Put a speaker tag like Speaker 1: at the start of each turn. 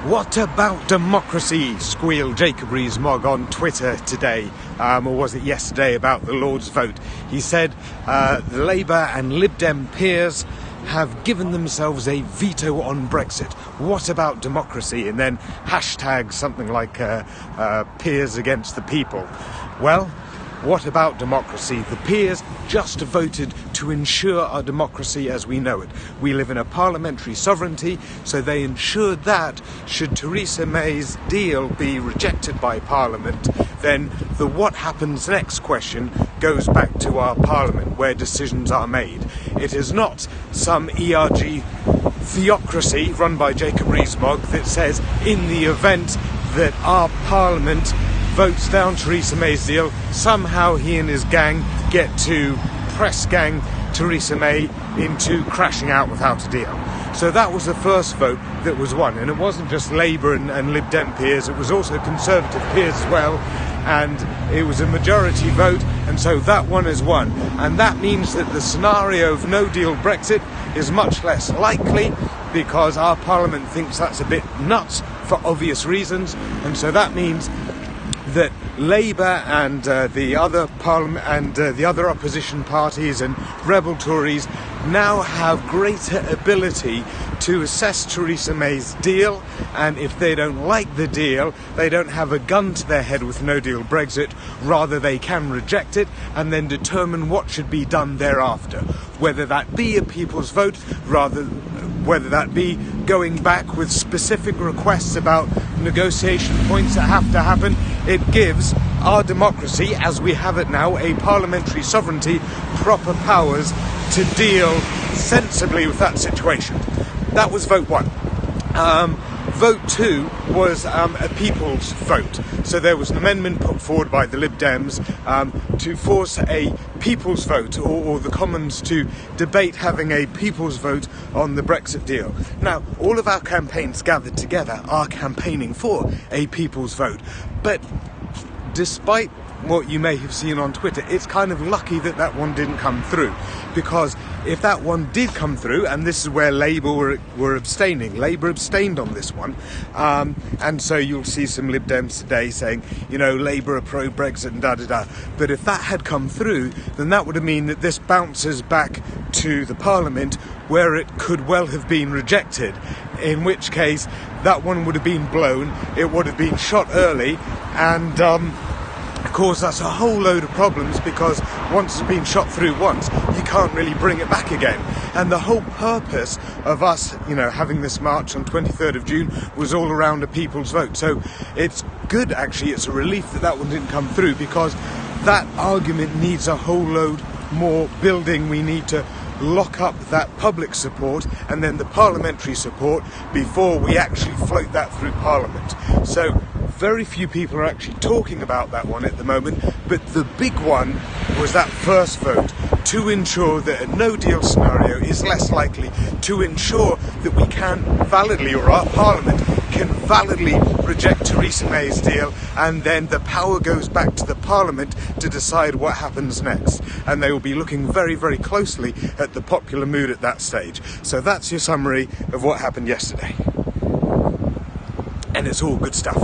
Speaker 1: What about democracy? Squealed Jacob Rees-Mogg on Twitter today, or was it yesterday, about the Lord's vote. He said the Labour and Lib Dem peers have given themselves a veto on Brexit. What about democracy? And then hashtag something like peers against the people. Well, what about democracy? The peers just voted to ensure our democracy as we know it. We live in a parliamentary sovereignty, so they ensured that should Theresa May's deal be rejected by Parliament, then the what happens next question goes back to our Parliament, where decisions are made. It is not some ERG theocracy run by Jacob Rees-Mogg that says in the event that our Parliament votes down Theresa May's deal, somehow he and his gang get to press gang Theresa May into crashing out without a deal. So that was the first vote that was won, and it wasn't just Labour and Lib Dem peers, it was also Conservative peers as well, and it was a majority vote, and so that one is won. And that means that the scenario of no deal Brexit is much less likely, because our Parliament thinks that's a bit nuts for obvious reasons, and so that means that Labour and the other Parliament and the other opposition parties and rebel Tories now have greater ability to assess Theresa May's deal, and if they don't like the deal, they don't have a gun to their head with no deal Brexit. Rather, they can reject it and then determine what should be done thereafter, whether that be a people's vote, whether that be going back with specific requests about negotiation points that have to happen. It gives our democracy, as we have it now, a parliamentary sovereignty, proper powers to deal sensibly with that situation. That was vote one. Vote two was a people's vote. So there was an amendment put forward by the Lib Dems to force a people's vote, or the Commons to debate having a people's vote on the Brexit deal. Now, all of our campaigns gathered together are campaigning for a people's vote. But despite what you may have seen on Twitter, it's kind of lucky that that one didn't come through, because if that one did come through, and this is where Labour were abstaining, Labour abstained on this one, and so you'll see some Lib Dems today saying, you know, Labour are pro-Brexit and da-da-da. But if that had come through, then that would have mean that this bounces back to the Parliament, where it could well have been rejected, in which case that one would have been blown, it would have been shot early, and of course, that's a whole load of problems, because once it's been shot through once, you can't really bring it back again. And the whole purpose of us, having this march on 23rd of June was all around a people's vote. So it's good, actually, it's a relief that that one didn't come through, because that argument needs a whole load more building. We need to lock up that public support and then the parliamentary support before we actually float that through Parliament. So very few people are actually talking about that one at the moment, but the big one was that first vote to ensure that a no-deal scenario is less likely, to ensure that we can validly, or our Parliament can validly reject Theresa May's deal, and then the power goes back to the Parliament to decide what happens next. And they will be looking very, very closely at the popular mood at that stage. So that's your summary of what happened yesterday. And it's all good stuff.